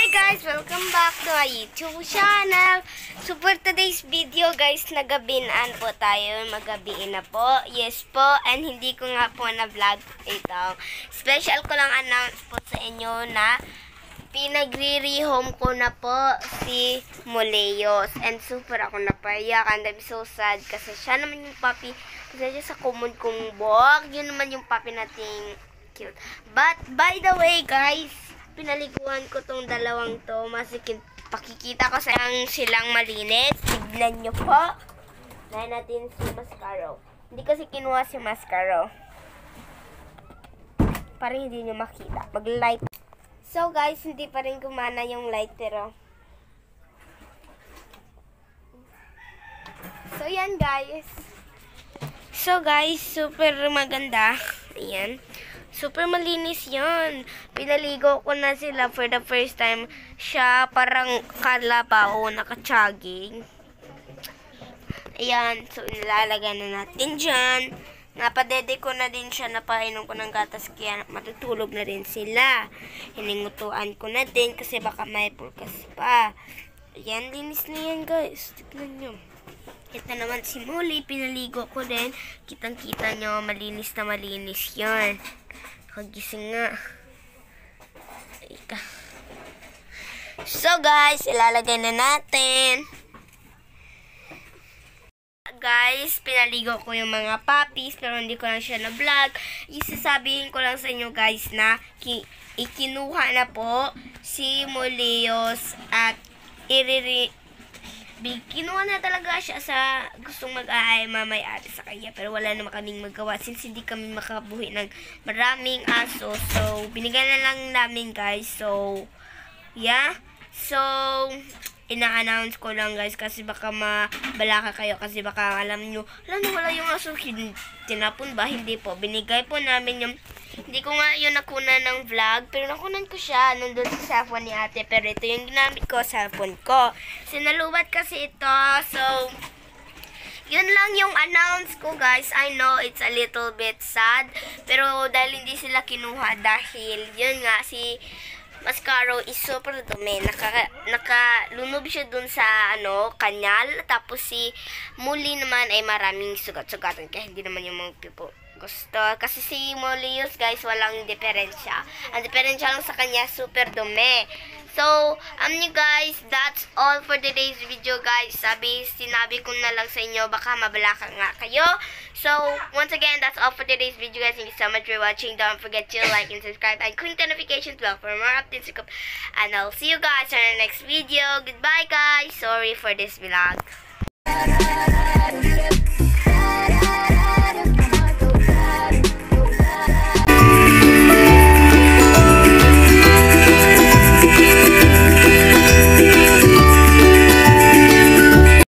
guys! Welcome back to our YouTube channel. So for today's video guys, nagabinan po tayo. Magabiin na po. Yes po. And hindi ko nga po na-vlog ito. Special ko lang announce po sa inyo na pinagre-rehome ko na po si Moleos. And super ako napayak. And I'm so sad kasi siya naman yung puppy. Kasi siya sa common kong buhok. Yun naman yung puppy nating cute. But by the way guys, pinaliguan ko tong dalawang to. Masikin, pakikita ko sa silang malinis. Tignan nyo po. Lahat natin si Mascaro. Hindi kasi kinuha si Mascaro. Parang hindi nyo makita. Mag-light. So guys, hindi pa rin kumana yung light pero. So yan guys. So guys, super maganda. Ayan. Super malinis yun. Pinaligo ko na sila for the first time. Siya parang kalabaw, nakatsaging. Ayan. So, nilalagay na natin dyan. Napadede ko na din siya. Napainom ko ng gatas kaya matutulog na rin sila. Hiningutuan ko na din kasi baka may pulkas pa. Ayan, linis na yan guys. Tignan nyo. Ito naman si Molly. Pinaligo ko din. Kitang-kita nyo. Malinis na malinis yan. Kagising nga. So guys, ilalagay na natin. Guys, pinaligo ko yung mga puppies pero hindi ko lang siya na-vlog. Isasabihin ko lang sa inyo guys na ikinuha na po si Moleos at kinuha na talaga siya sa gustong mag-aay mamay-ari sa kanya. Pero wala naman kaming magawa since hindi kami makabuhi ng maraming aso. So, binigyan na lang namin guys. So, yeah. So, ina-announce ko lang guys kasi baka mabalaka kayo. Kasi baka alam nyo, wala yung aso. Tinapon ba? Hindi po. Binigay po namin yung. Hindi ko nga yun nakunan ng vlog, pero nakunan ko siya nandun sa cellphone ni ate. Pero ito yung ginamit ko, cellphone ko. Sinalubat kasi ito. So, yun lang yung announce ko guys. I know it's a little bit sad. Pero dahil hindi sila kinuha dahil yun nga si Mascaro is super dumi. Nakalunob siya dun sa kanyal. Tapos si Muli naman ay maraming sugat-sugatan. Kaya hindi naman yung mga people gusto. Kasi si Moleos guys, walang diferensya. Ang diferensya lang sa kanya, super dumi. So, you guys, that's all for today's video guys. Sinabi ko na lang sa inyo, baka mabalaka nga kayo. So, once again, that's all for today's video guys. Thank you so much for watching. Don't forget to like and subscribe and click the notifications bell for more updates. And I'll see you guys on the next video. Goodbye guys. Sorry for this vlog.